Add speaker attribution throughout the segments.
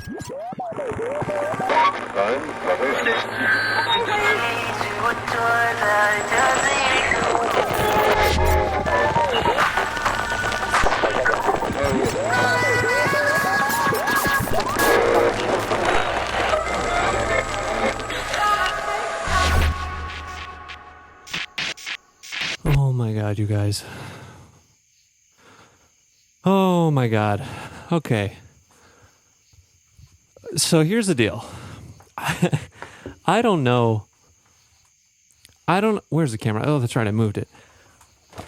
Speaker 1: Oh my god, you guys. Oh my god. Okay. So here's the deal. I don't know. Where's the camera? Oh, that's right, I moved it.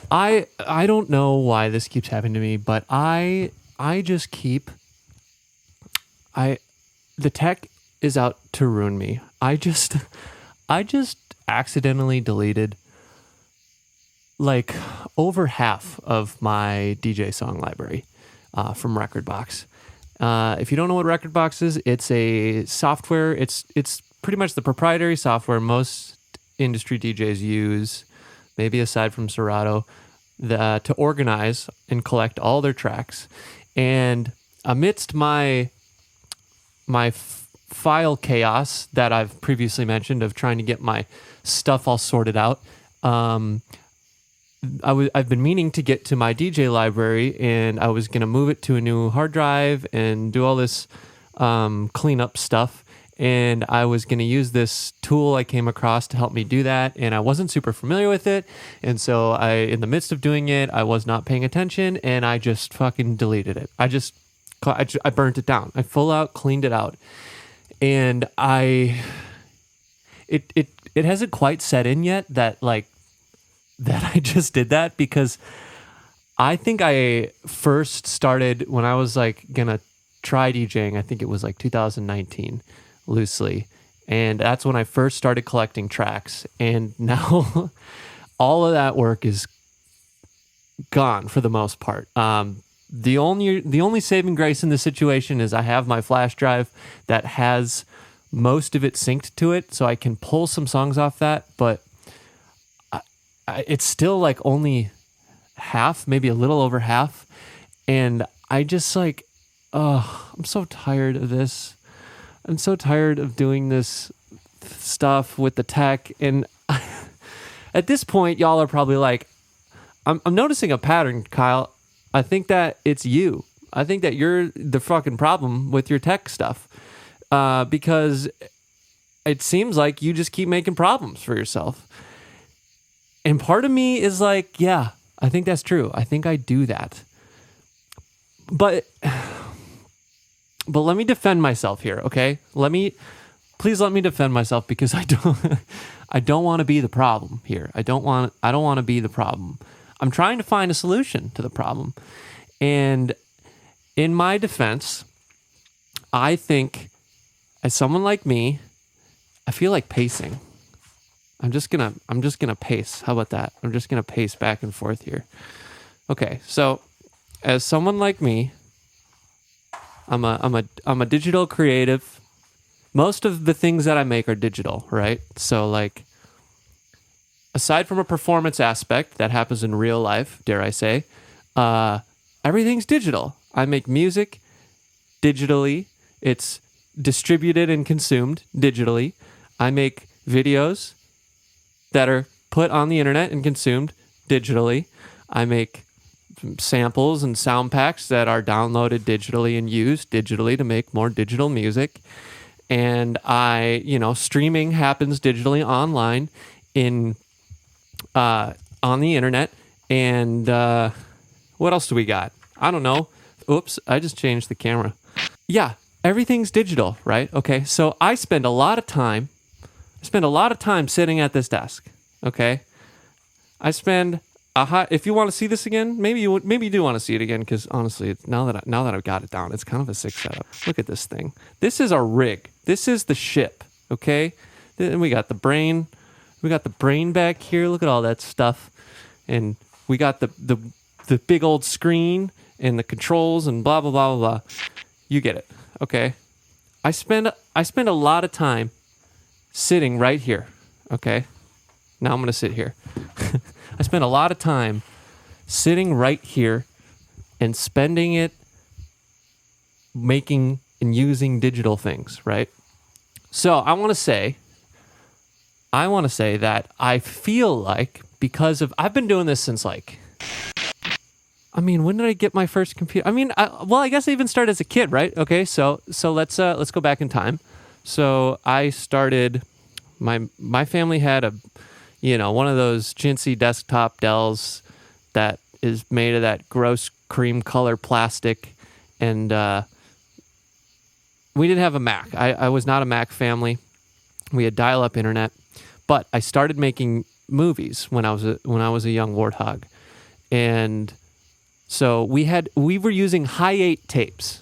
Speaker 1: I don't know why this keeps happening to me, but I just keep the tech is out to ruin me. I just accidentally deleted like over half of my DJ song library from Rekordbox. If you don't know what Rekordbox is, it's a software. It's pretty much the proprietary software most industry DJs use, maybe aside from Serato, to organize and collect all their tracks. And amidst my file chaos that I've previously mentioned of trying to get my stuff all sorted out, I've been meaning to get to my DJ library, and I was going to move it to a new hard drive and do all this cleanup stuff. And I was going to use this tool I came across to help me do that. And I wasn't super familiar with it. And so in the midst of doing it, I was not paying attention, and I just fucking deleted it. I burnt it down. I full out cleaned it out. And it hasn't quite set in yet that I just did that, because I think I first started when I was gonna try DJing. I think it was 2019, loosely. And that's when I first started collecting tracks. And now all of that work is gone for the most part. The only saving grace in this situation is I have my flash drive that has most of it synced to it, so I can pull some songs off that, but it's still only half, maybe a little over half. And I just I'm so tired of this. I'm so tired of doing this stuff with the tech. And at this point, y'all are probably I'm noticing a pattern, Kyle. I think that it's you. I think that you're the fucking problem with your tech stuff. Because it seems like you just keep making problems for yourself. And part of me is yeah, I think that's true. I think I do that. But let me defend myself here, okay? Please let me defend myself, because I don't want to be the problem here. I don't want to be the problem. I'm trying to find a solution to the problem. And in my defense, I think as someone like me, I feel like pacing. I'm just gonna pace. How about that? I'm just gonna pace back and forth here. Okay, so as someone like me, I'm a digital creative. Most of the things that I make are digital, right? So aside from a performance aspect that happens in real life, dare I say, everything's digital. I make music digitally. It's distributed and consumed digitally. I make videos that are put on the internet and consumed digitally. I make samples and sound packs that are downloaded digitally and used digitally to make more digital music. And streaming happens digitally online on the internet. And what else do we got? I don't know. Oops, I just changed the camera. Yeah, everything's digital, right? Okay, so I spend a lot of time sitting at this desk, okay? If you want to see this again, maybe you do want to see it again, because honestly, now that I've got it down, it's kind of a sick setup. Look at this thing. This is our rig. This is the ship, okay? Then we got the brain. We got the brain back here. Look at all that stuff. And we got the big old screen and the controls and blah, blah, blah, blah, blah. You get it, okay? I spend a lot of time sitting right here, okay? Now I'm going to sit here. I spend a lot of time sitting right here and spending it making and using digital things, right? So I want to say that I feel like because of I've been doing this since like, I mean, when did I get my first computer? I mean, I guess I even started as a kid, right? Okay, so let's go back in time. So I started. My family had one of those chintzy desktop Dells that is made of that gross cream color plastic, and we didn't have a Mac. I was not a Mac family. We had dial-up internet, but I started making movies when I was a young warthog, and so we were using Hi8 tapes.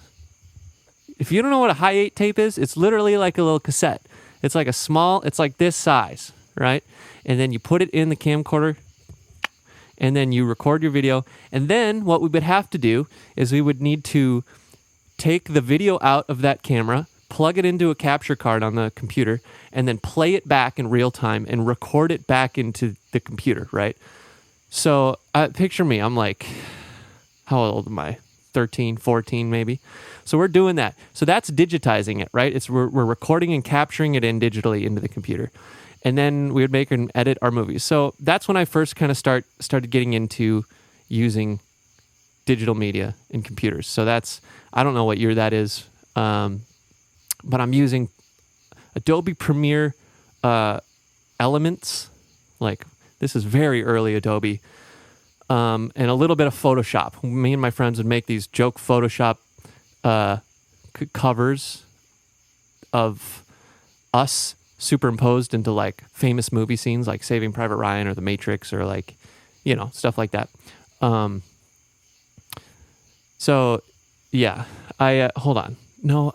Speaker 1: If you don't know what a Hi8 tape is, it's literally like a little cassette. It's like it's like this size, right? And then you put it in the camcorder, and then you record your video. And then what we would have to do is we would need to take the video out of that camera, plug it into a capture card on the computer, and then play it back in real time and record it back into the computer, right? So picture me, I'm like, how old am I? 13, 14 maybe. So we're doing that. So that's digitizing it, right? We're recording and capturing it in digitally into the computer. And then we would make and edit our movies. So that's when I first kind of started getting into using digital media in computers. So I don't know what year that is, but I'm using Adobe Premiere Elements. Like, this is very early Adobe. And a little bit of Photoshop. Me and my friends would make these joke Photoshop covers of us superimposed into like famous movie scenes like Saving Private Ryan or The Matrix or like, stuff like that. So yeah, hold on. No,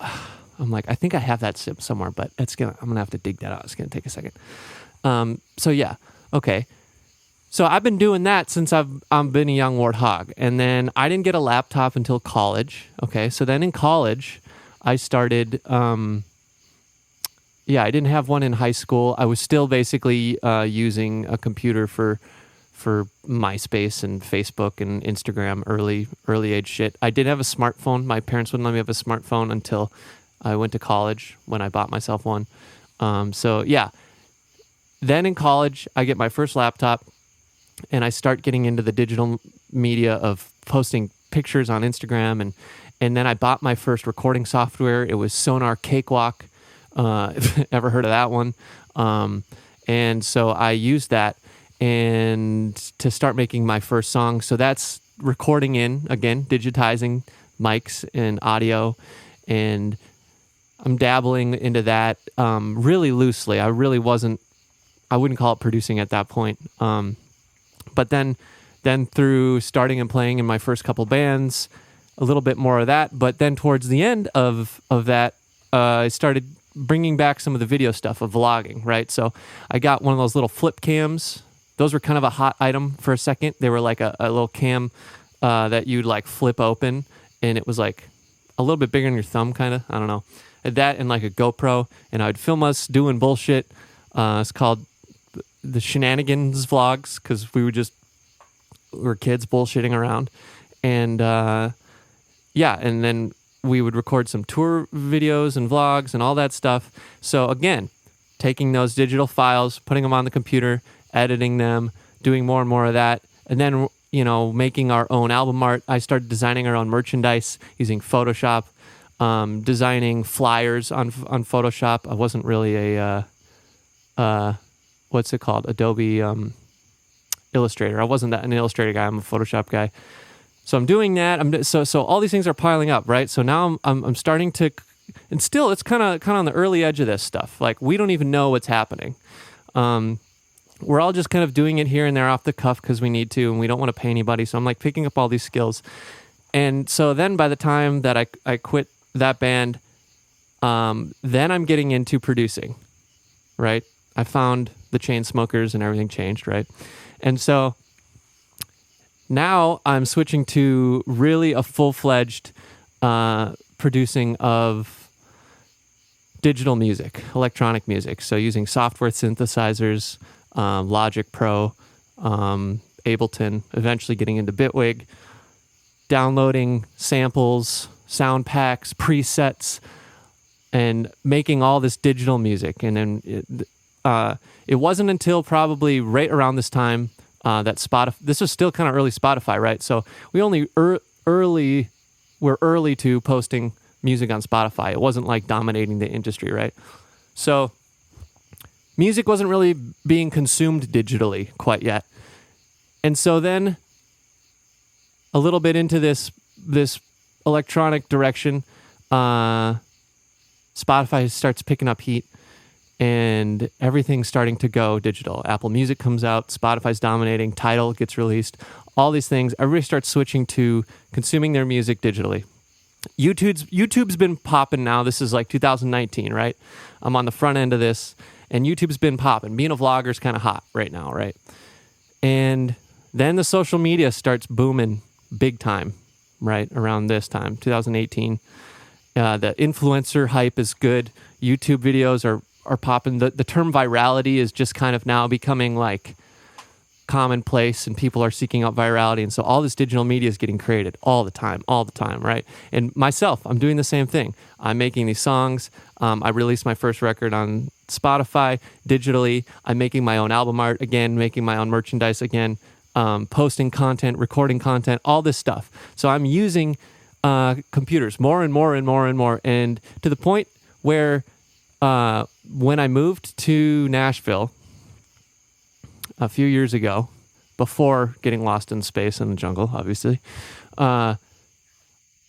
Speaker 1: I'm like, I think I have that somewhere, but I'm going to have to dig that out. It's going to take a second. So yeah. Okay. So I've been doing that since I've been a young warthog. And then I didn't get a laptop until college. Okay. So then in college, I started, I didn't have one in high school. I was still basically using a computer for MySpace and Facebook and Instagram, early age shit. I did have a smartphone. My parents wouldn't let me have a smartphone until I went to college when I bought myself one. So yeah. Then in college, I get my first laptop. And I start getting into the digital media of posting pictures on Instagram. And then I bought my first recording software. It was Sonar Cakewalk. Ever heard of that one? And so I used that and to start making my first song. So that's recording again, digitizing mics and audio. And I'm dabbling into that really loosely. I wouldn't call it producing at that point. But then through starting and playing in my first couple bands, a little bit more of that. But then towards the end of that, I started bringing back some of the video stuff of vlogging, right? So I got one of those little flip cams. Those were kind of a hot item for a second. They were like a little cam that you'd like flip open, and it was like a little bit bigger than your thumb, kind of. I don't know. That and like a GoPro, and I would film us doing bullshit. It's called the Shenanigans Vlogs, because we were kids bullshitting around. And and then we would record some tour videos and vlogs and all that stuff. So again, taking those digital files, putting them on the computer, editing them, doing more and more of that. And then, making our own album art. I started designing our own merchandise using Photoshop, designing flyers on Photoshop. I wasn't really what's it called? Adobe Illustrator. I wasn't an Illustrator guy. I'm a Photoshop guy. So I'm doing that. So all these things are piling up, right? So now I'm starting to, and still it's kind of on the early edge of this stuff. Like, we don't even know what's happening. We're all just kind of doing it here and there off the cuff because we need to, and we don't want to pay anybody. So I'm like picking up all these skills. And so then by the time that I quit that band, then I'm getting into producing, right? I found the Chainsmokers and everything changed, right? And so now I'm switching to really a full-fledged producing of digital music, electronic music. So using software synthesizers, Logic Pro, Ableton, eventually getting into Bitwig, downloading samples, sound packs, presets, and making all this digital music. And then it wasn't until probably right around this time that Spotify, this was still kind of early Spotify, right? So we only we're early to posting music on Spotify. It wasn't like dominating the industry, right? So music wasn't really being consumed digitally quite yet. And so then a little bit into this electronic direction, Spotify starts picking up heat and everything's starting to go digital. Apple Music comes out, Spotify's dominating, Tidal gets released, all these things. Everybody starts switching to consuming their music digitally. YouTube's been popping now. This is like 2019, right? I'm on the front end of this, and YouTube's been popping. Being a vlogger is kind of hot right now, right? And then the social media starts booming big time, right? Around this time, 2018. The influencer hype is good. YouTube videos are popping. The term virality is just kind of now becoming like commonplace, and people are seeking out virality. And so all this digital media is getting created all the time, right? And myself, I'm doing the same thing. I'm making these songs. I released my first record on Spotify digitally. I'm making my own album art again, making my own merchandise again, posting content, recording content, all this stuff. So I'm using computers more and more and more and more. And to the point where when I moved to Nashville a few years ago, before getting lost in space in the jungle, obviously, when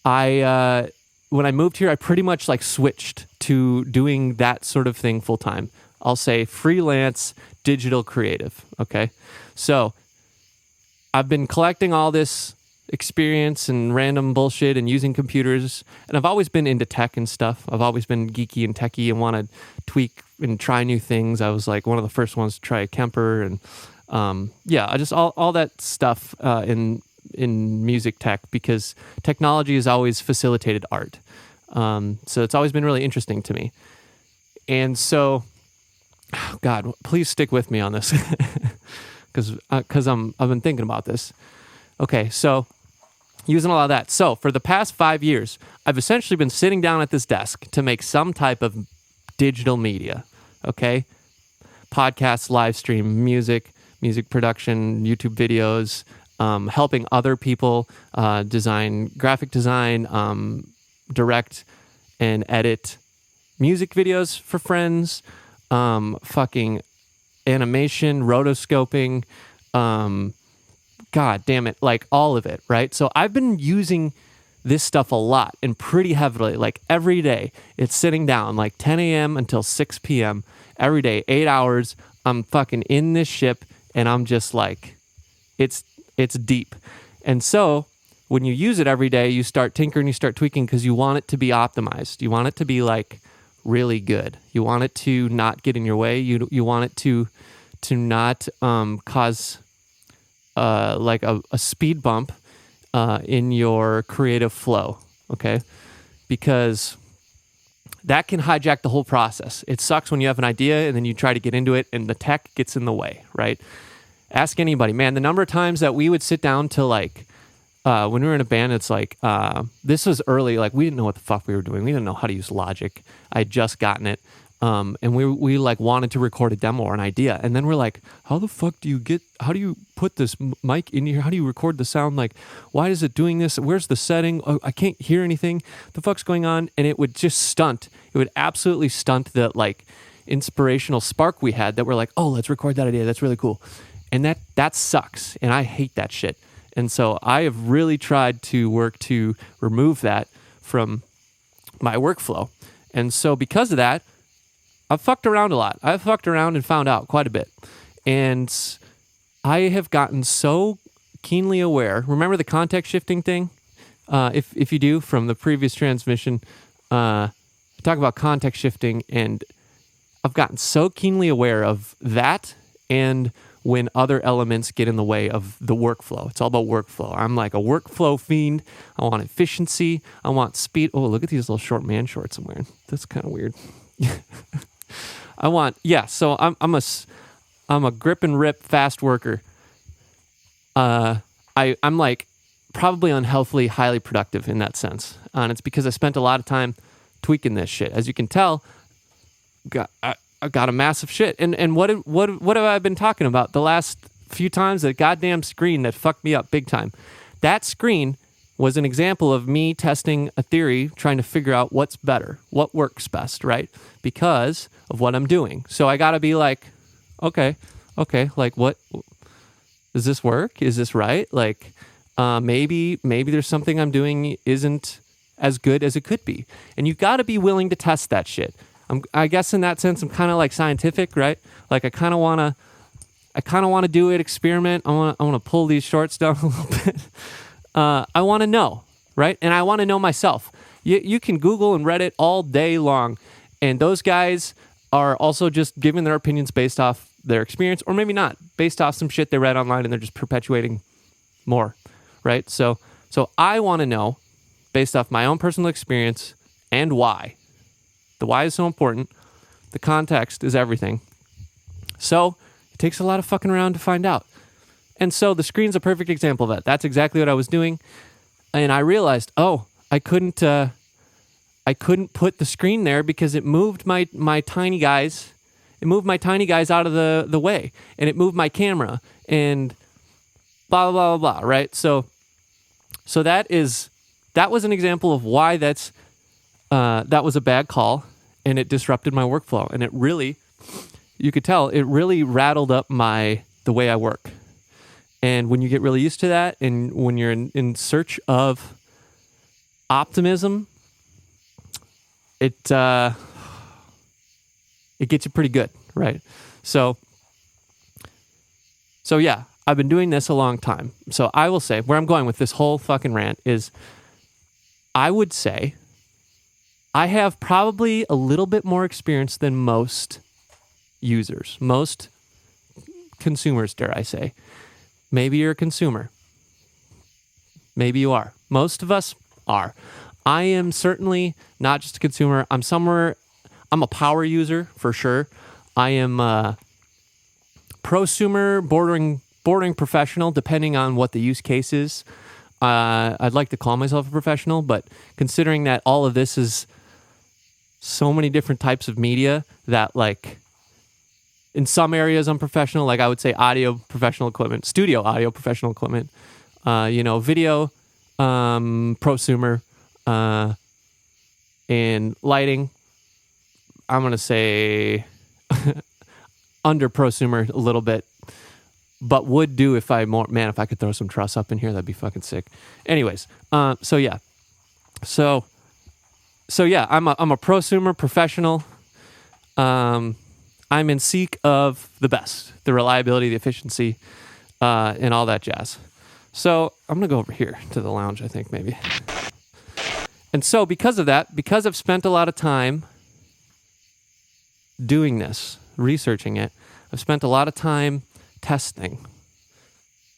Speaker 1: I moved here, I pretty much like switched to doing that sort of thing full time. I'll say freelance digital creative. Okay. So I've been collecting all this experience and random bullshit and using computers, and I've always been into tech and stuff. I've always been geeky and techie and want to tweak and try new things. I was like one of the first ones to try a Kemper, and I just all that stuff in music tech, because technology has always facilitated art. So it's always been really interesting to me. And so, God, please stick with me on this, because I've been thinking about this. Okay, so using a lot of that. So for the past 5 years, I've essentially been sitting down at this desk to make some type of digital media. Okay, podcasts, live stream, music production, YouTube videos, helping other people design, graphic design, direct and edit music videos for friends, fucking animation, rotoscoping, God damn it, like all of it, right? So I've been using this stuff a lot and pretty heavily, like every day. It's sitting down like 10 a.m. until 6 p.m. every day, 8 hours. I'm fucking in this ship, and I'm just like, it's deep. And so when you use it every day, you start tinkering, you start tweaking, because you want it to be optimized. You want it to be like really good. You want it to not get in your way. You want it to not cause like a speed bump in your creative flow, okay? Because that can hijack the whole process. It sucks when you have an idea and then you try to get into it and the tech gets in the way, right? Ask anybody, man, the number of times that we would sit down to like, when we were in a band, it's like, this was early, like we didn't know what the fuck we were doing. We didn't know how to use Logic. I had just gotten it. And we like wanted to record a demo or an idea. And then we're like, how the fuck how do you put this mic in here? How do you record the sound? Like, why is it doing this? Where's the setting? Oh, I can't hear anything. The fuck's going on? And it would just stunt. It would absolutely stunt the like inspirational spark we had, that we're like, oh, let's record that idea. That's really cool. And that sucks. And I hate that shit. And so I have really tried to work to remove that from my workflow. And so because of that, I've fucked around a lot. I've fucked around and found out quite a bit. And I have gotten so keenly aware. Remember the context shifting thing? If you do, from the previous transmission, I talk about context shifting, and I've gotten so keenly aware of that, and when other elements get in the way of the workflow. It's all about workflow. I'm like a workflow fiend. I want efficiency. I want speed. Oh, look at these little short man shorts I'm wearing. That's kind of weird. So I'm a grip and rip fast worker. I'm like probably unhealthily highly productive in that sense. And it's because I spent a lot of time tweaking this shit. As you can tell, I got a massive shit. And what have I been talking about the last few times? That goddamn screen that fucked me up big time. That screen was an example of me testing a theory, trying to figure out what's better, what works best, right? Because of what I'm doing. So I got to be like, okay, like what, does this work? Is this right? Like, maybe there's something I'm doing isn't as good as it could be. And you've got to be willing to test that shit. I guess in that sense, I'm kind of like scientific, right? Like I kind of want to do it, experiment. I want to pull these shorts down a little bit. I want to know, right? And I want to know myself. You can Google and Reddit all day long, and those guys are also just giving their opinions based off their experience, or maybe not, based off some shit they read online, and they're just perpetuating more, right? So I want to know, based off my own personal experience, and why. The why is so important. The context is everything. So it takes a lot of fucking around to find out. And so the screen's a perfect example of that. That's exactly what I was doing. And I realized, I couldn't put the screen there because it moved my tiny guys. It moved my tiny guys out of the way. And it moved my camera. And blah, blah, blah, blah, right? So that was an example of why that was a bad call. And it disrupted my workflow. And it really, you could tell, it really rattled up the way I work. And when you get really used to that, and when you're in search of optimism, it gets you pretty good, right? So yeah, I've been doing this a long time. So I will say, where I'm going with this whole fucking rant is, I would say I have probably a little bit more experience than most users, most consumers, dare I say. Maybe you're a consumer. Maybe you are. Most of us are. I am certainly not just a consumer. I'm a power user for sure. I am a prosumer, bordering professional, depending on what the use case is. I'd like to call myself a professional, but considering that all of this is so many different types of media that, like, in some areas I'm professional, like I would say audio professional equipment, studio audio professional equipment, video, prosumer, and lighting. I'm going to say under prosumer a little bit, but would do if I could throw some truss up in here, that'd be fucking sick. Anyways, so yeah. So yeah, I'm a prosumer professional. I'm in seek of the best, the reliability, the efficiency, and all that jazz. So I'm going to go over here to the lounge, I think, maybe. And so because of that, because I've spent a lot of time doing this, researching it, I've spent a lot of time testing.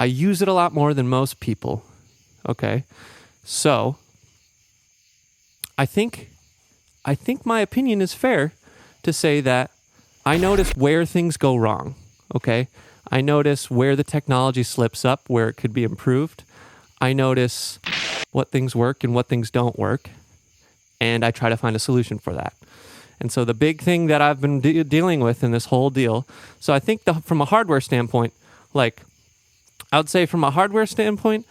Speaker 1: I use it a lot more than most people, okay? So I think my opinion is fair to say that I notice where things go wrong, okay? I notice where the technology slips up, where it could be improved. I notice what things work and what things don't work, and I try to find a solution for that. And so the big thing that I've been dealing with in this whole deal, so I think from a hardware standpoint, like, I would say from a hardware standpoint,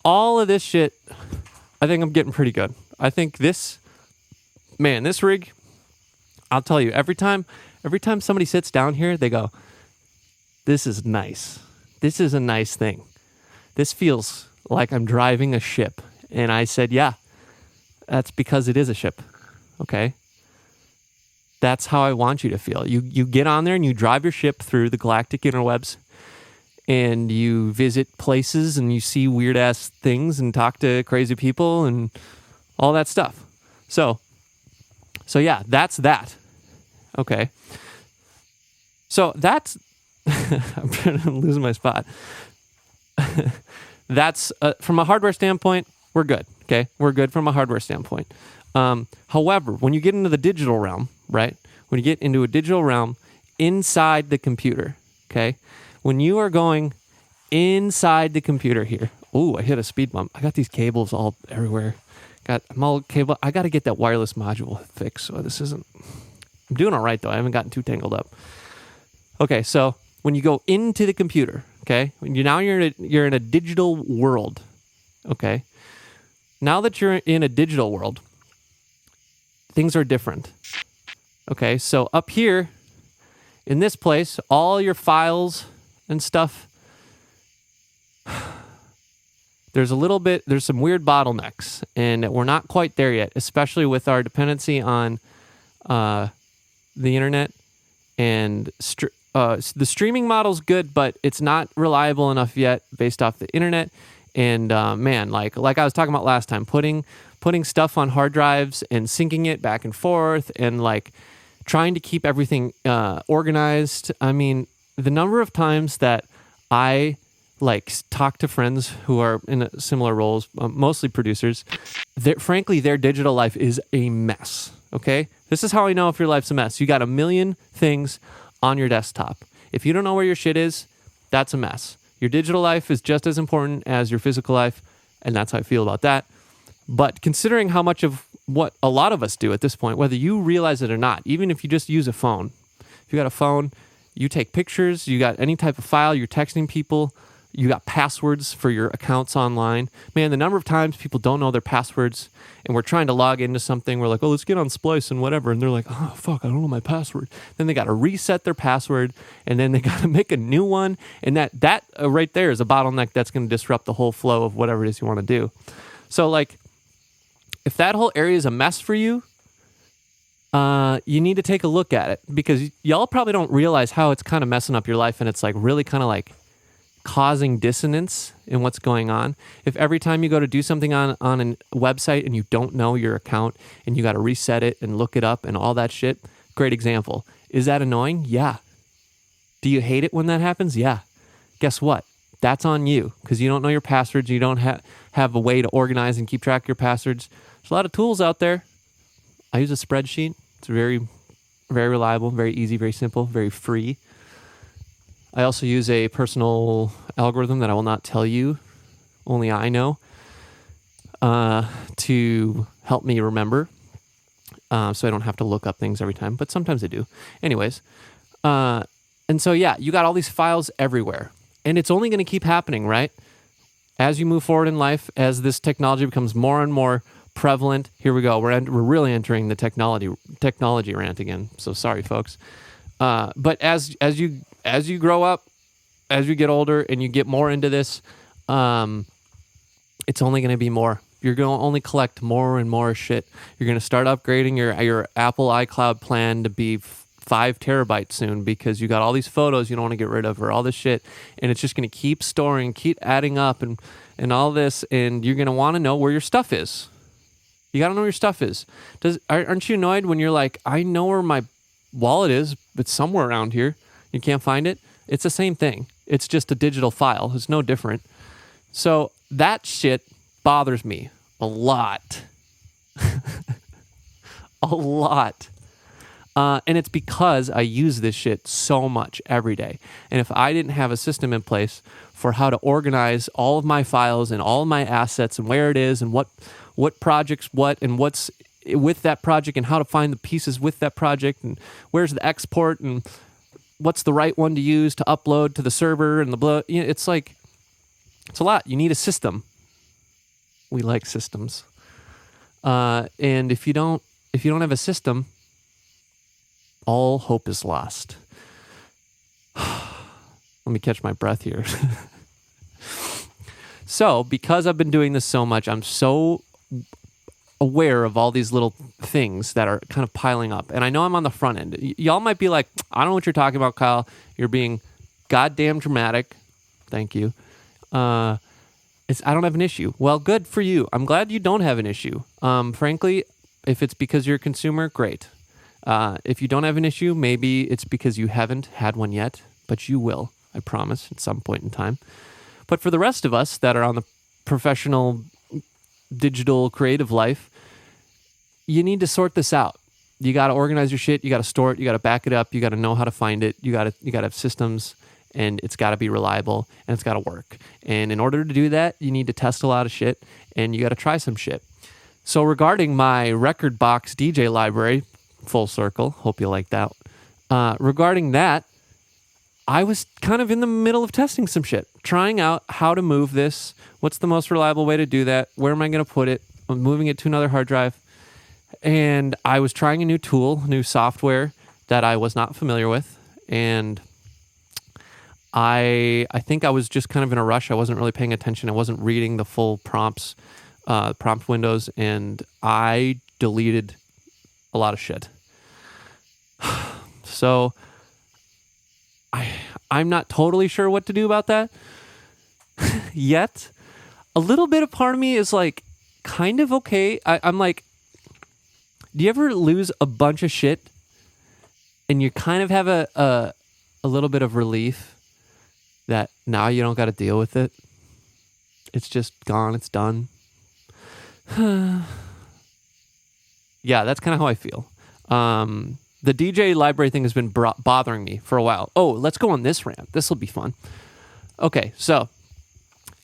Speaker 1: all of this shit, I think I'm getting pretty good. I think this rig, I'll tell you, every time somebody sits down here, they go, this is nice. This is a nice thing. This feels like I'm driving a ship. And I said, yeah, that's because it is a ship. Okay? That's how I want you to feel. You get on there and you drive your ship through the galactic interwebs, and you visit places and you see weird ass things and talk to crazy people and all that stuff. So yeah, that's that. Okay. So that's, I'm losing my spot. That's, from a hardware standpoint, we're good. Okay. We're good from a hardware standpoint. However, when you get into the digital realm, right? When you get into a digital realm inside the computer, okay? When you are going inside the computer here, Oh, I hit a speed bump. I got these cables all everywhere. I'm all cable. I got to get that wireless module fixed. So this isn't. I'm doing all right though. I haven't gotten too tangled up. Okay, so when you go into the computer, okay, you're in a digital world. Okay, now that you're in a digital world, things are different. Okay, so up here in this place, all your files and stuff. There's some weird bottlenecks, and we're not quite there yet, especially with our dependency on the internet. And the streaming model's good, but it's not reliable enough yet based off the internet. And man, like I was talking about last time, putting stuff on hard drives and syncing it back and forth, and like trying to keep everything organized. I mean, the number of times that I like talk to friends who are in similar roles, mostly producers, frankly, their digital life is a mess. Okay, this is how I know if your life's a mess. You got a million things on your desktop. If you don't know where your shit is, that's a mess. Your digital life is just as important as your physical life, and that's how I feel about that. But considering how much of what a lot of us do at this point, whether you realize it or not, even if you just use a phone, if you got a phone, you take pictures, you got any type of file, you're texting people, you got passwords for your accounts online. Man, the number of times people don't know their passwords and we're trying to log into something. We're like, oh, let's get on Splice and whatever. And they're like, oh, fuck, I don't know my password. Then they got to reset their password and then they got to make a new one. And that right there is a bottleneck that's going to disrupt the whole flow of whatever it is you want to do. So like, if that whole area is a mess for you, you need to take a look at it, because y'all probably don't realize how it's kind of messing up your life, and it's like really kind of like causing dissonance in what's going on. If every time you go to do something on a website and you don't know your account and you got to reset it and look it up and all that shit, great example. Is that annoying? Yeah. Do you hate it when that happens? Yeah. Guess what? That's on you, because you don't know your passwords. You don't have a way to organize and keep track of your passwords. There's a lot of tools out there. I use a spreadsheet. It's very, very reliable, very easy, very simple, very free. I also use a personal algorithm that I will not tell you, only I know, to help me remember, so I don't have to look up things every time, but sometimes I do. Anyways, and so yeah, you got all these files everywhere, and it's only going to keep happening, right? As you move forward in life, as this technology becomes more and more prevalent, here we go. We're really entering the technology rant again. So sorry, folks. But as you grow up, as you get older and you get more into this, it's only going to be more. You're going to only collect more and more shit. You're going to start upgrading your Apple iCloud plan to be 5 terabytes soon, because you got all these photos you don't want to get rid of, or all this shit, and it's just going to keep storing, keep adding up, and all this, and you're going to want to know where your stuff is. You got to know where your stuff is. Aren't you annoyed when you're like, I know where my wallet is, but somewhere around here, you can't find it? It's the same thing. It's just a digital file. It's no different. So that shit bothers me a lot. A lot. And it's because I use this shit so much every day. And if I didn't have a system in place for how to organize all of my files and all of my assets and where it is and what projects and what's with that project and how to find the pieces with that project and where's the export and what's the right one to use to upload to the server and it's like, it's a lot. You need a system. We like systems. And if you don't have a system, all hope is lost. Let me catch my breath here. So, because I've been doing this so much, I'm so aware of all these little things that are kind of piling up. And I know I'm on the front end. Y'all might be like, I don't know what you're talking about, Kyle. You're being goddamn dramatic. Thank you. I don't have an issue. Well, good for you. I'm glad you don't have an issue. Frankly, if it's because you're a consumer, great. If you don't have an issue, maybe it's because you haven't had one yet, but you will, I promise, at some point in time. But for the rest of us that are on the professional digital creative life, you need to sort this out. You got to organize your shit. You got to store it. You got to back it up. You got to know how to find it. You got to have systems. and it's got to be reliable, and it's got to work. And in order to do that, you need to test a lot of shit, and you got to try some shit. So regarding my Rekordbox DJ library, full circle, hope you like that. Regarding that, I was kind of in the middle of testing some shit, trying out how to move this. What's the most reliable way to do that? Where am I going to put it? I'm moving it to another hard drive. And I was trying a new tool, new software that I was not familiar with. And I think I was just kind of in a rush. I wasn't really paying attention. I wasn't reading the full prompts, prompt windows, and I deleted a lot of shit. So I'm not totally sure what to do about that yet. A little bit of part of me is like kind of okay. I'm like, do you ever lose a bunch of shit and you kind of have a little bit of relief that now you don't got to deal with it? It's just gone. It's done. Yeah, that's kind of how I feel. The DJ library thing has been bothering me for a while. Oh, let's go on this rant. This will be fun. Okay, so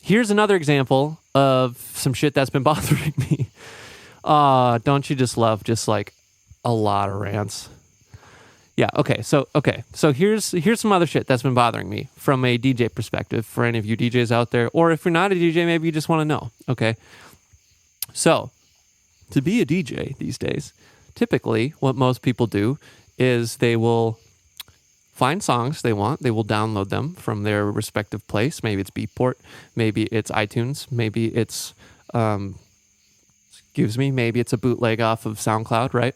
Speaker 1: here's another example of some shit that's been bothering me. Don't you just love just like a lot of rants? Yeah, okay. So here's some other shit that's been bothering me from a DJ perspective for any of you DJs out there, or if you're not a DJ, maybe you just want to know. Okay. So to be a DJ these days, typically what most people do is they will find songs they want. They will download them from their respective place. Maybe it's Beatport, maybe it's iTunes, maybe it's maybe it's a bootleg off of SoundCloud, right?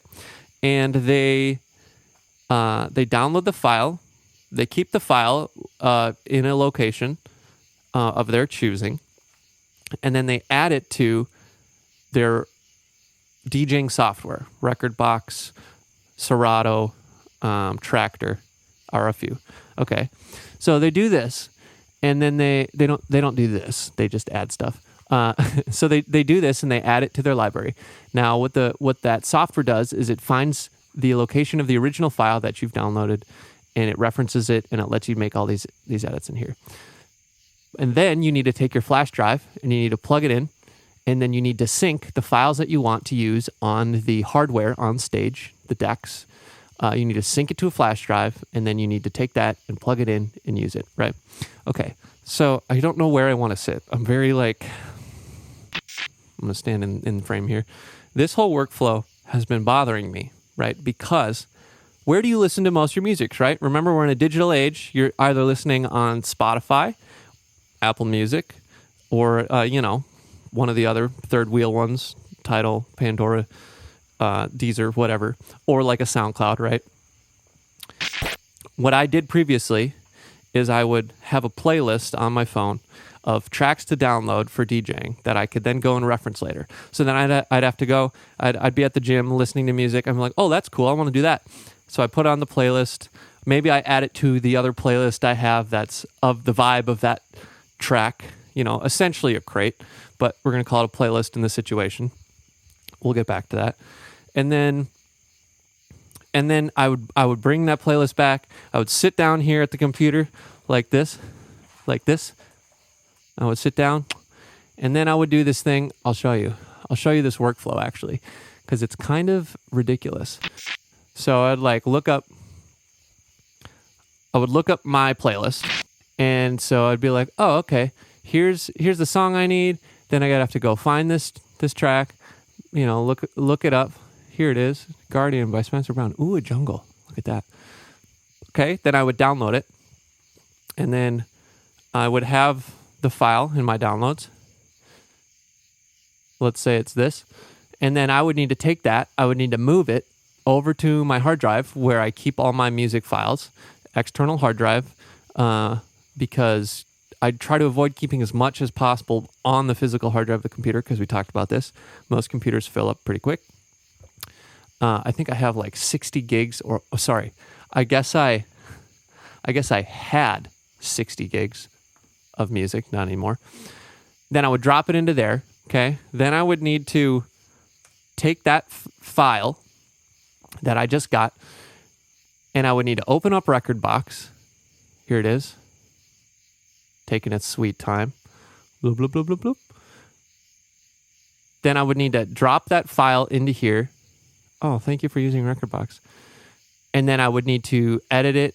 Speaker 1: And they download the file. They keep the file in a location of their choosing, and then they add it to their DJing software, Rekordbox, Serato, Traktor are a few. Okay, so they do this, and then they don't do this. They just add stuff. So they do this and they add it to their library. Now, what that software does is it finds the location of the original file that you've downloaded, and it references it, and it lets you make all these edits in here. And then you need to take your flash drive and you need to plug it in, and then you need to sync the files that you want to use on the hardware on stage, the decks. You need to sync it to a flash drive, and then you need to take that and plug it in and use it, right? Okay, so I don't know where I want to sit. I'm very like, I'm going to stand in frame here. This whole workflow has been bothering me, right? Because where do you listen to most of your music, right? Remember, we're in a digital age. You're either listening on Spotify, Apple Music, or, one of the other third wheel ones, Tidal, Pandora, Deezer, whatever, or like a SoundCloud, right? What I did previously is I would have a playlist on my phone of tracks to download for DJing that I could then go and reference later. So then I'd have to go, I'd be at the gym listening to music. I'm like, oh, that's cool. I want to do that. So I put on the playlist. Maybe I add it to the other playlist I have that's of the vibe of that track, essentially a crate, but we're going to call it a playlist in this situation. We'll get back to that. And then I would bring that playlist back. I would sit down here at the computer like this. I would sit down, and then I would do this thing. I'll show you this workflow actually, because it's kind of ridiculous. So I'd look up my playlist, and so I'd be like, oh, okay, here's the song I need. Then I gotta have to go find this track, look it up. Here it is, Guardian by Spencer Brown. Ooh, a jungle. Look at that. Okay, then I would download it, and then I would have the file in my downloads. Let's say it's this. And then I would need to take that. I would need to move it over to my hard drive where I keep all my music files, external hard drive, because I try to avoid keeping as much as possible on the physical hard drive of the computer, because we talked about this. Most computers fill up pretty quick. I think I have like 60 gigs I guess I had 60 gigs of music, not anymore. Then I would drop it into there, okay? Then I would need to take that file that I just got, and I would need to open up Rekordbox. Here it is. taking its sweet time. Bloop, bloop, bloop, bloop, bloop. Then I would need to drop that file into here. Oh, thank you for using Rekordbox. And then I would need to edit it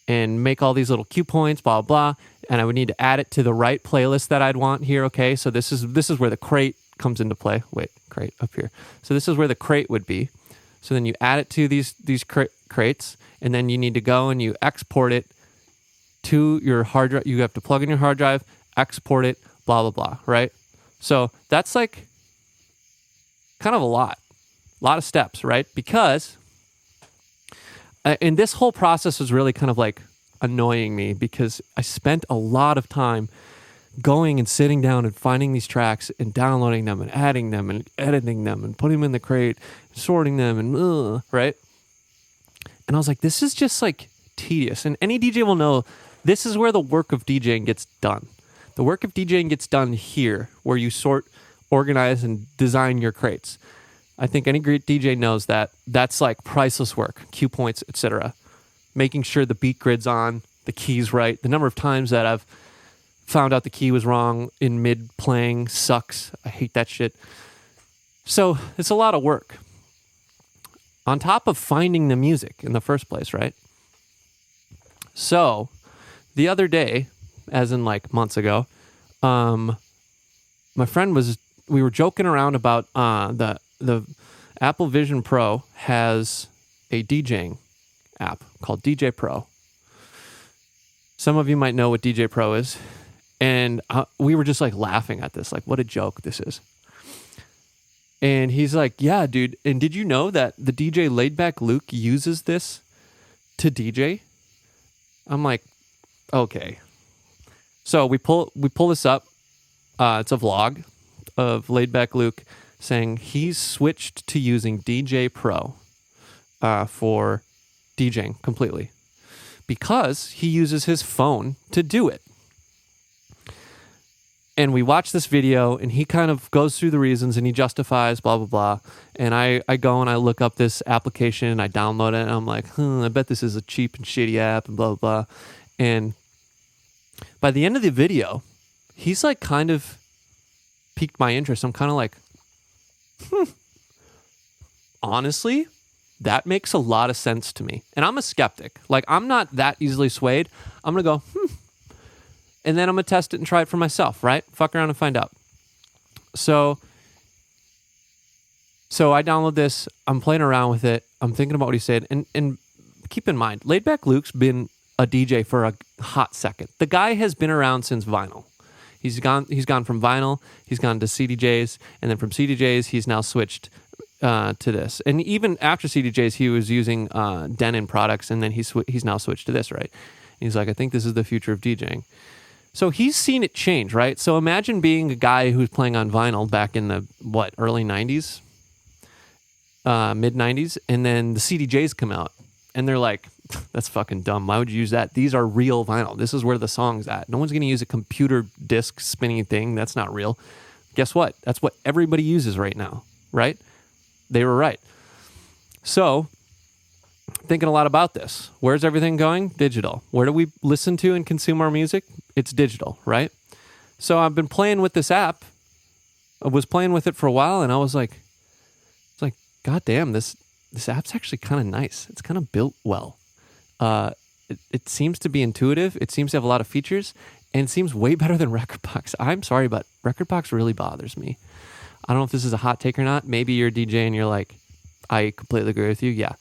Speaker 1: and make all these little cue points, blah, blah, blah. And I would need to add it to the right playlist that I'd want here. Okay, so this is where the crate comes into play. Wait, crate up here. So this is where the crate would be. So then you add it to these crates, and then you need to go and you export it to your hard drive. You have to plug in your hard drive, export it, blah, blah, blah, right? So that's like kind of a lot of steps, right? Because, and this whole process was really kind of like annoying me because I spent a lot of time going and sitting down and finding these tracks and downloading them and adding them and editing them and putting them in the crate, sorting them and right? And I was like, this is just like tedious. And any DJ will know this is where the work of DJing gets done. The work of DJing gets done here, where you sort, organize, and design your crates. I think any great DJ knows that that's like priceless work, cue points, etc. Making sure the beat grid's on, the key's right. The number of times that I've found out the key was wrong in mid-playing sucks. I hate that shit. So it's a lot of work. On top of finding the music in the first place, right? So the other day, as in like months ago, my friend we were joking around about the Apple Vision Pro has a DJing app called DJ Pro. Some of you might know what DJ Pro is. And we were just like laughing at this, like what a joke this is. And he's like, yeah, dude. And did you know that the DJ Laidback Luke uses this to DJ? I'm like, okay. So we pull this up. It's a vlog of Laidback Luke saying he's switched to using DJ Pro for DJing completely because he uses his phone to do it. And we watch this video, and he kind of goes through the reasons, and he justifies, blah, blah, blah. And I go and I look up this application, and I download it, and I'm like, I bet this is a cheap and shitty app, and blah, blah, blah. And by the end of the video, he's like kind of piqued my interest. I'm kind of like, honestly, that makes a lot of sense to me. And I'm a skeptic. Like, I'm not that easily swayed. I'm going to go, and then I'm going to test it and try it for myself, right? Fuck around and find out. So I download this. I'm playing around with it. I'm thinking about what he said. And keep in mind, Laidback Luke's been a DJ for a hot second. The guy has been around since vinyl. He's gone from vinyl, he's gone to CDJs, and then from CDJs, he's now switched to this. And even after CDJs, he was using Denon products, and then he's now switched to this, right? And he's like, I think this is the future of DJing. So he's seen it change, right? So imagine being a guy who's playing on vinyl back in the, early 90s, mid 90s, and then the CDJs come out, and they're like, that's fucking dumb. Why would you use that? These are real vinyl. This is where the song's at. No one's going to use a computer disc spinning thing. That's not real. Guess what? That's what everybody uses right now, right? They were right. So, thinking a lot about this. Where's everything going? Digital. Where do we listen to and consume our music? It's digital, right? So I've been playing with this app. I was playing with it for a while, and I was like, God damn, this app's actually kind of nice. It's kind of built well. It seems to be intuitive. It seems to have a lot of features, and it seems way better than Rekordbox. I'm sorry, but Rekordbox really bothers me. I don't know if this is a hot take or not. Maybe you're a DJ and you're like, I completely agree with you. Yeah.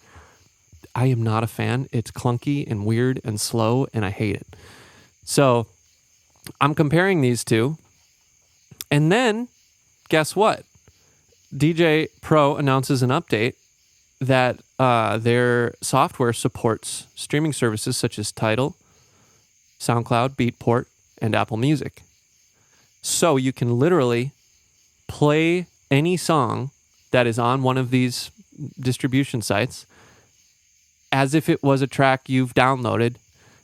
Speaker 1: I am not a fan. It's clunky and weird and slow, and I hate it. So I'm comparing these two. And then, guess what? DJ Pro announces an update that their software supports streaming services such as Tidal, SoundCloud, Beatport, and Apple Music. So you can literally play any song that is on one of these distribution sites as if it was a track you've downloaded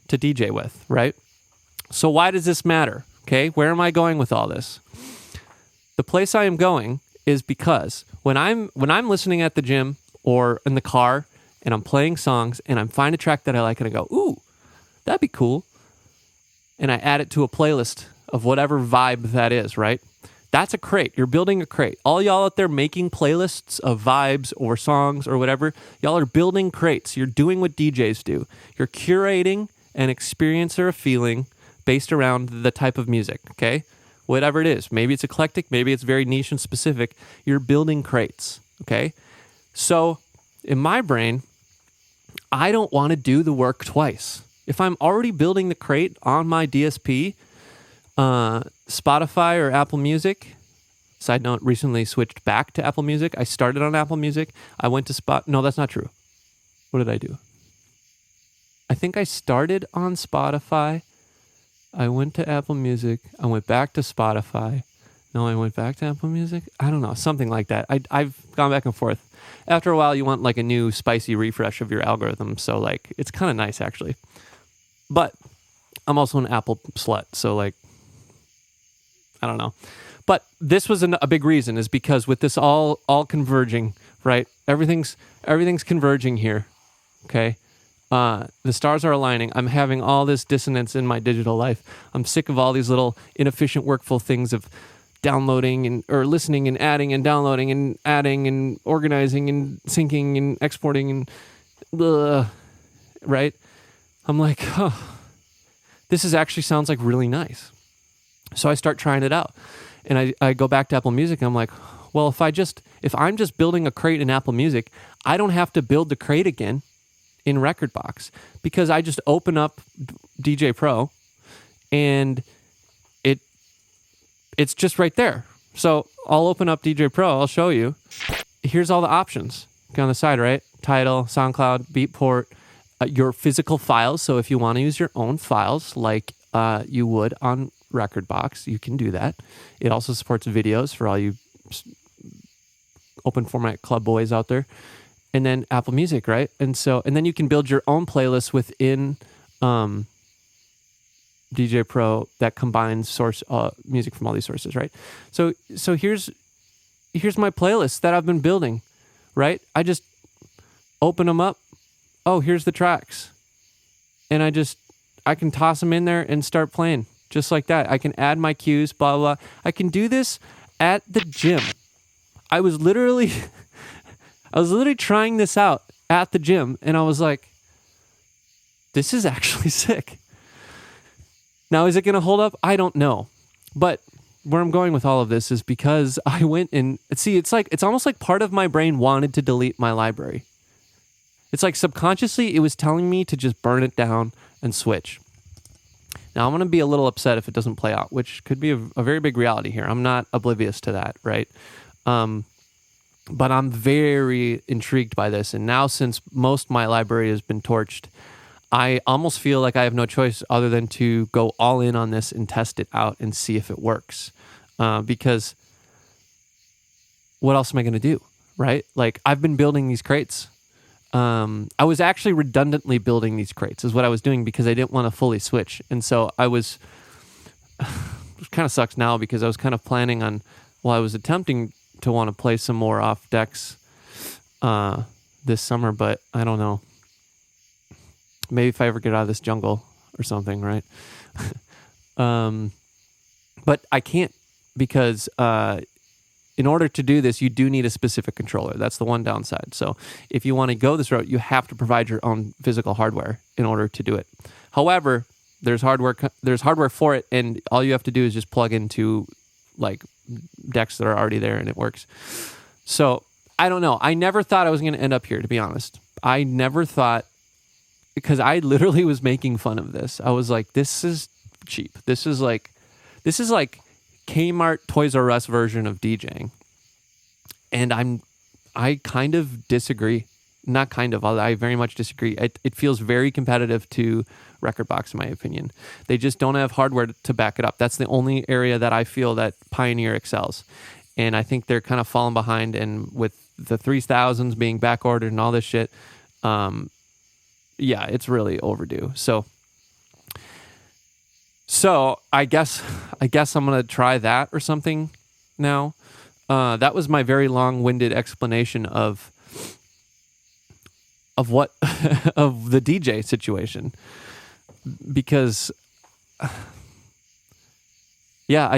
Speaker 1: to DJ with, right? So why does this matter? Okay, where am I going with all this? The place I am going is because when I'm listening at the gym or in the car and I'm playing songs and I find a track that I like and I go, ooh, that'd be cool. and I add it to a playlist of whatever vibe that is, right? That's a crate. You're building a crate. All y'all out there making playlists of vibes or songs or whatever, y'all are building crates. You're doing what DJs do. You're curating an experience or a feeling based around the type of music, okay? Whatever it is. Maybe it's eclectic, maybe it's very niche and specific. You're building crates, okay? So in my brain, I don't want to do the work twice. If I'm already building the crate on my DSP, Spotify or Apple Music. Side note, recently switched back to Apple Music. I started on Apple Music. I went to No, that's not true. What did I do? I think I started on Spotify. I went to Apple Music. I went back to Spotify. No, I went back to Apple Music. I don't know, something like that. I've gone back and forth. After a while, you want like a new spicy refresh of your algorithm. So like, it's kind of nice actually. But I'm also an Apple slut. So like, I don't know. But this was a big reason, is because with this all converging, right? Everything's converging here, okay? The stars are aligning. I'm having all this dissonance in my digital life. I'm sick of all these little inefficient, workful things of downloading or listening and adding and downloading and adding and organizing and syncing and exporting and right? I'm like, oh, this actually sounds like really nice. So I start trying it out, and I go back to Apple Music, and I'm like, well, if I'm just building a crate in Apple Music, I don't have to build the crate again in Rekordbox, because I just open up DJ Pro, and it's just right there. So I'll open up DJ Pro, I'll show you. Here's all the options. Okay, on the side, right? Title, SoundCloud, Beatport, your physical files. So if you want to use your own files, like you would on Rekordbox, you can do that. It also supports videos for all you open format club boys out there. And then Apple Music, right? And then you can build your own playlist within DJ Pro that combines source music from all these sources, right? So here's my playlist that I've been building, right? I just open them up. Oh, here's the tracks. And I can toss them in there and start playing. Just like that. I can add my cues, blah, blah, blah. I can do this at the gym. I was literally trying this out at the gym, and I was like, this is actually sick. Now, is it going to hold up? I don't know. But where I'm going with all of this is because I went and see, it's almost like part of my brain wanted to delete my library. It's like subconsciously it was telling me to just burn it down and switch. Now, I'm going to be a little upset if it doesn't play out, which could be a very big reality here. I'm not oblivious to that, right? But I'm very intrigued by this. And now, since most of my library has been torched, I almost feel like I have no choice other than to go all in on this and test it out and see if it works. Because what else am I going to do, right? Like, I've been building these crates. I was actually redundantly building these crates is what I was doing, because I didn't want to fully switch. And so I was, it kind of sucks now, because I was kind of planning on, I was attempting to want to play some more off decks this summer, but I don't know. Maybe if I ever get out of this jungle or something, right? But I can't, because in order to do this, you do need a specific controller. That's the one downside. So if you want to go this route, you have to provide your own physical hardware in order to do it. However, there's hardware for it, and all you have to do is just plug into like decks that are already there, and it works. So I don't know. I never thought I was going to end up here, to be honest. I never thought, because I literally was making fun of this. I was like, this is cheap. This is like Kmart Toys R Us version of DJing. And I kind of disagree. Not kind of, I very much disagree. It feels very competitive to Rekordbox, in my opinion. They just don't have hardware to back it up. That's the only area that I feel that Pioneer excels. And I think they're kind of falling behind. And with the 3000s being back ordered and all this shit, yeah, it's really overdue. So I guess I'm going to try that or something now. That was my very long-winded explanation of what of the DJ situation, because yeah,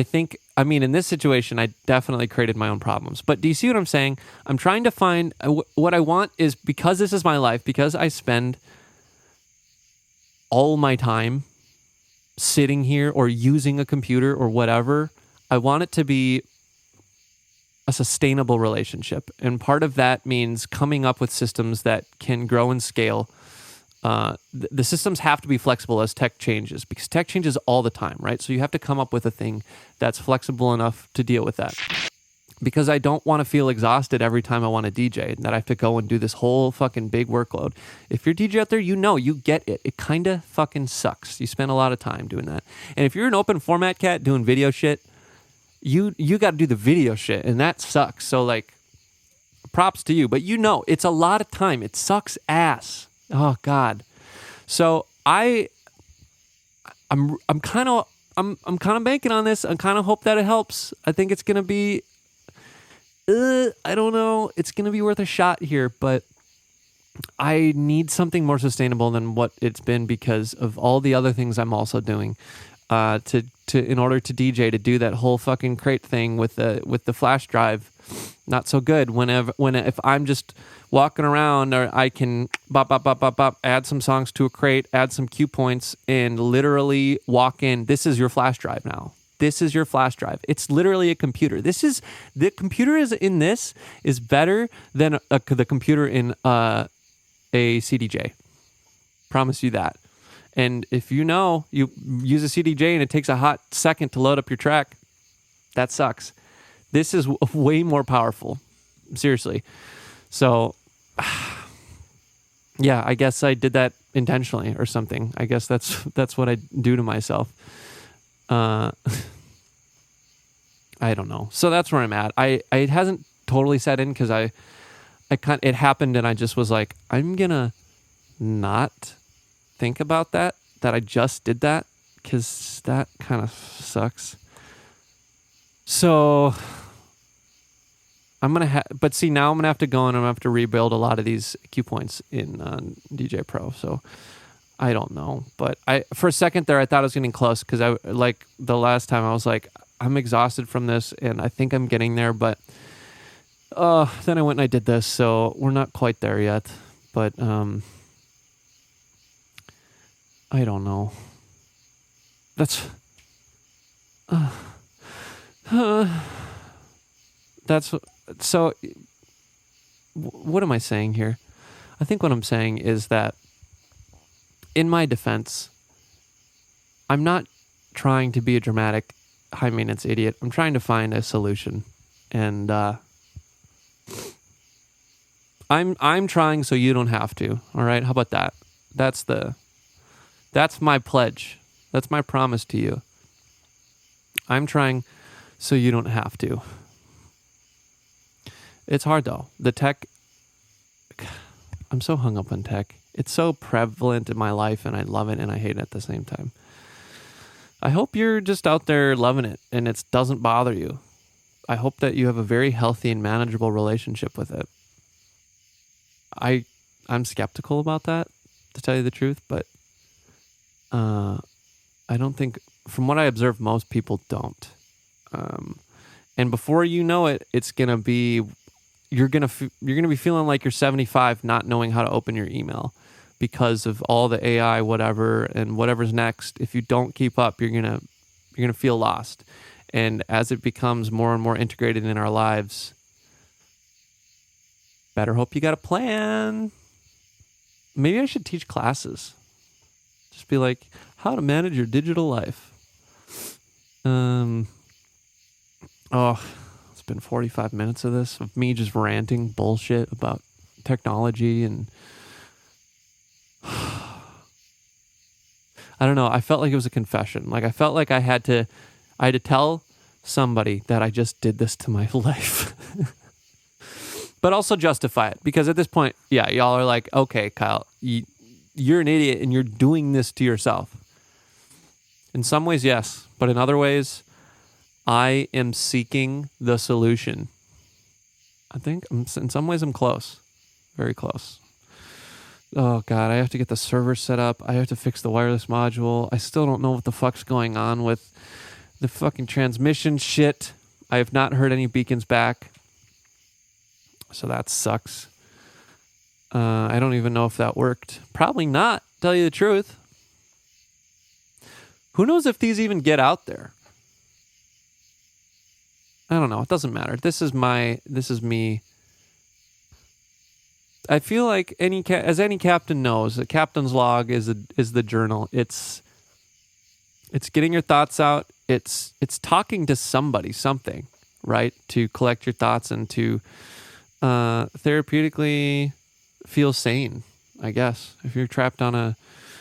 Speaker 1: I mean, in this situation, I definitely created my own problems. But do you see what I'm saying? I'm trying to find what I want is, because this is my life, because I spend all my time sitting here or using a computer or whatever, I want it to be a sustainable relationship. And part of that means coming up with systems that can grow and scale. The systems have to be flexible as tech changes, because tech changes all the time, right? So you have to come up with a thing that's flexible enough to deal with that. Because I don't want to feel exhausted every time I want to DJ, that I have to go and do this whole fucking big workload. If you're a DJ out there, you get it. It kind of fucking sucks. You spend a lot of time doing that. And if you're an open format cat doing video shit, you got to do the video shit, and that sucks. So like, props to you, but it's a lot of time. It sucks ass. Oh God. So I'm kind of banking on this. I kind of hope that it helps. I think it's gonna be. I don't know. It's gonna be worth a shot here, but I need something more sustainable than what it's been because of all the other things I'm also doing. In order to DJ, to do that whole fucking crate thing with the flash drive, not so good. If I'm just walking around, or I can add some songs to a crate, add some cue points, and literally walk in. This is your flash drive now. This is your flash drive. It's literally a computer. The computer is better than the computer in a CDJ. Promise you that. And if you use a CDJ and it takes a hot second to load up your track, that sucks. This is way more powerful. Seriously. So, yeah, I guess I did that intentionally or something. I guess that's what I do to myself. I don't know. So that's where I'm at. It hasn't totally set in because it happened and I just was like, I'm gonna not think about that I just did that, because that kind of sucks. So I'm gonna but see, now I'm gonna have to go and I'm gonna have to rebuild a lot of these cue points in DJ Pro. So I don't know, but for a second there I thought I was getting close, because I, like the last time, I was like, I'm exhausted from this and I think I'm getting there, but then I went and I did this, so we're not quite there yet. But I don't know. That's so. What am I saying here? I think what I'm saying is that, in my defense, I'm not trying to be a dramatic, high maintenance idiot. I'm trying to find a solution, and I'm trying so you don't have to. All right, how about that? That's my pledge. That's my promise to you. I'm trying so you don't have to. It's hard though. The tech, I'm so hung up on tech. It's so prevalent in my life and I love it and I hate it at the same time. I hope you're just out there loving it and it doesn't bother you. I hope that you have a very healthy and manageable relationship with it. I'm skeptical about that, to tell you the truth, but I don't think, from what I observe, most people don't. And before you know it, it's gonna be, you're gonna be feeling like you're 75, not knowing how to open your email because of all the AI, whatever, and whatever's next. If you don't keep up, you're gonna feel lost. And as it becomes more and more integrated in our lives, better hope you got a plan. Maybe I should teach classes. Just be like, how to manage your digital life. It's been 45 minutes of this, of me just ranting bullshit about technology and I don't know. I felt like it was a confession. Like I felt like I had to tell somebody that I just did this to my life. But also justify it, because at this point, yeah, y'all are like, okay, Kyle, you're an idiot and you're doing this to yourself. In some ways, yes. But in other ways, I am seeking the solution. I think in some ways I'm close. Very close. Oh God, I have to get the server set up. I have to fix the wireless module. I still don't know what the fuck's going on with the fucking transmission shit. I have not heard any beacons back. So that sucks. I don't even know if that worked. Probably not, tell you the truth. Who knows if these even get out there? I don't know. It doesn't matter. This is me. I feel like as any captain knows, a captain's log is the journal. It's getting your thoughts out. It's talking to somebody, something, right? To collect your thoughts and to therapeutically feel sane, I guess. If you're trapped on a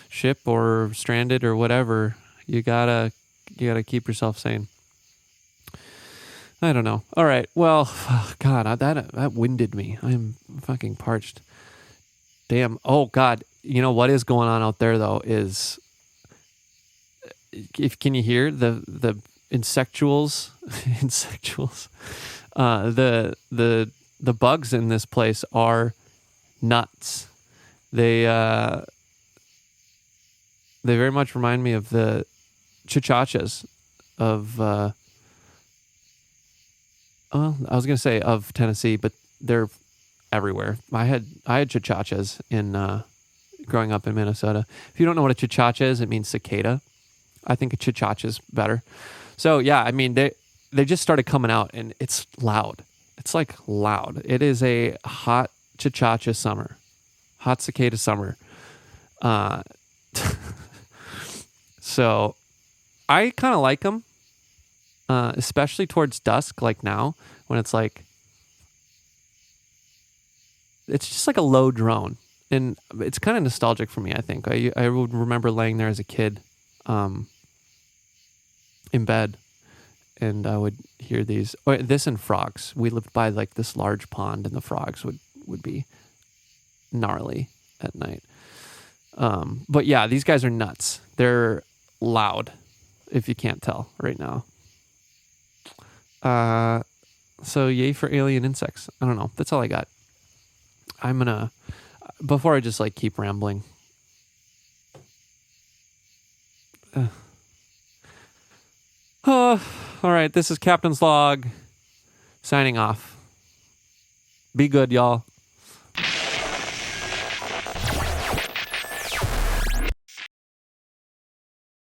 Speaker 1: ship or stranded or whatever, you gotta keep yourself sane. I don't know. All right. Well, God, that winded me. I'm fucking parched. Damn. Oh God. You know what is going on out there though is, can you hear the insectuals? The bugs in this place are nuts. They very much remind me of the chachachas of. I was gonna say of Tennessee, but they're everywhere. I had chachachas in growing up in Minnesota. If you don't know what a chachacha is, it means cicada. I think a chachacha is better. So yeah, I mean they just started coming out and it's loud. It's like loud. It is a hot chachacha summer, hot cicada summer. So I kind of like them. Especially towards dusk, like now, when it's just like a low drone. And it's kind of nostalgic for me, I think. I would remember laying there as a kid in bed, and I would hear these. This and frogs. We lived by like this large pond, and the frogs would be gnarly at night. But yeah, these guys are nuts. They're loud, if you can't tell right now. So yay for alien insects. I don't know. That's all I got. I'm gonna, before I just like keep rambling. All right. This is Captain's Log signing off. Be good, y'all.